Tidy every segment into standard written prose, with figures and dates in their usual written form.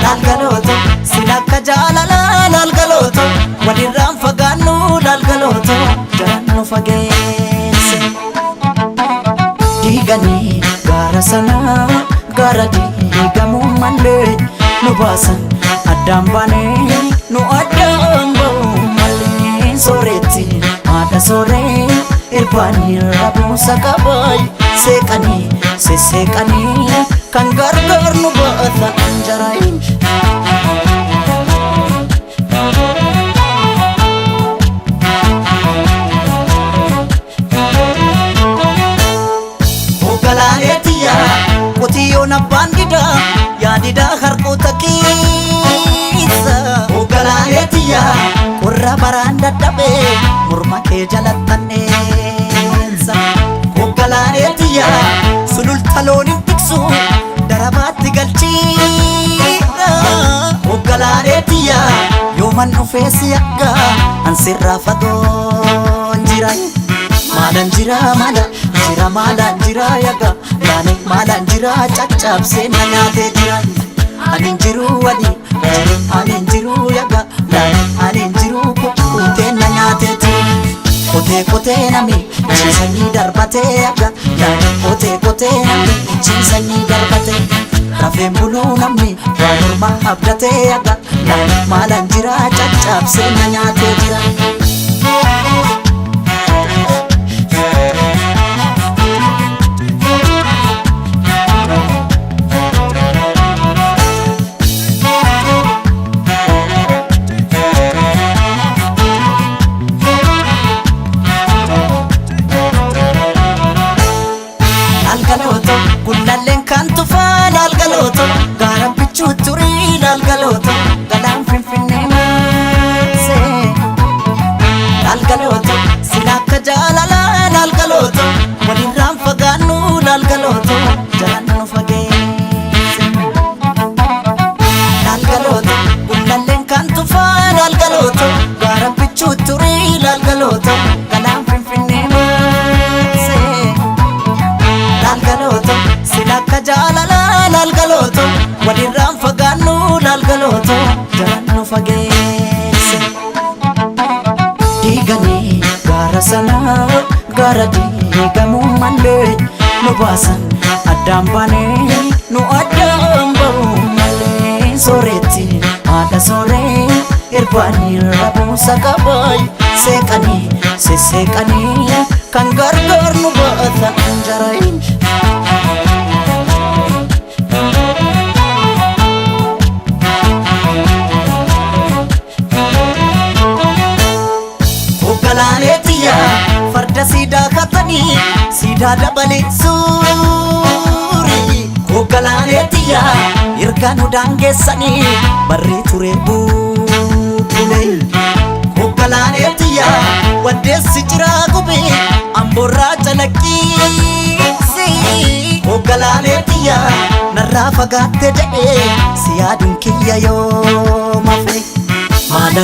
lalgaloto silakka jaalala lalgaloto walirraan fagaannu lalgaloto jaannu fageesse diiganii gaara sanaa gaara diigamuu malee nu baasan addaan baanee nu addaan ba'uu malee sooretti haadha sooree irbaanii rabuusa qabaay seeqanii sesseeqanii kan gargaar nu baata anjaraayin hoggalaaleetiya qotiyyoon abbaan didaa yaadidaa harkoota keessa hoggalaaleetiya qorra baraan dadhabee morma kee jalattanneessa hoggalaaleetiya sululta looniin tiksu darabaatti galchiidha hoggalaaleetiya yooman dhufee si akka ansirraa fagoon jira maalan jira maalan jira yaga yaani maalan jira caccabsee na nyaatee jira anin jiru wadi anin jiru yaga anin jiru kukkutee na nyaatee jira kotee nami ciisanii darbatee yaga kotee nami ciisanii darbatee rafeen buluu namni waan orma abdatee yaga maalan jira caccabsee na nyaatee jira lalgaloto gullalleen kan tufaa lalgaloto gaara bichuu turii lalgaloto galaan finfinnee maasee lalgaloto silakka jaalala lalgaloto walirraan fagaannu lalgaloto jaannu fageesse lalgaloto gullalleen kan tufaa lalgaloto gaara bichuu turii lalgaloto galaan finfinnee maasee lalgaloto silakka jaalala lalgaloto walirraan fagaannu lalgaloto jaannu fageesse diiganii gaara sanaa gaara diigamuu malee nu baasan addaan baanee nu addaan ba'uu malee sooretti haadha sooree irbaanii rabuusa qabaay seeqanii sesseeqanii kan gargaar nu baata anjaraayin hoggalaaleetiya farda siidaa katanii siidaa dabalee suurii hoggalaaleetiya erga nu daangeessanii barrii ture buubulee hoggalaaleetiya waddeessi jiraa gubee amboorraa calaqqiisi hoggalaaleetiya narraa fagaatte jedhee si yaaduun kiyya yoo mafe maala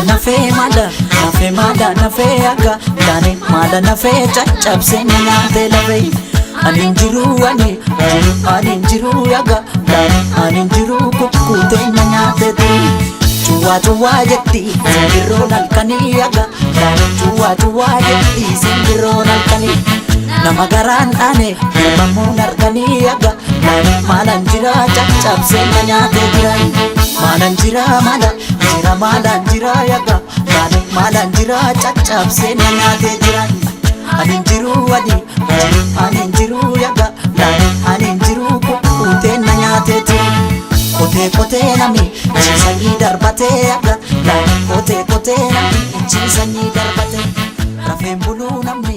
nafee aga yaani maala nafee caccabsee na nyaatee lafee anin jiru anin jiru yaga anin jiru kukkutee na nyaatee cuwaa jetti simbirroon halkanii yaga cuwaa jetti simbirroon halkanii nama garaan dhaane hirmamuun arganii yaga maalan jira caccabsee na nyaatee jiran maalan jira yaga maalan jira caccabsee na nyaatee jiran anin jiru anin jiru yaga anin jiru kukkutee na nyaatee jiran kotee nami ciisanii darbatee yaga kotee nami ciisanii darbatee rafeen buluu namni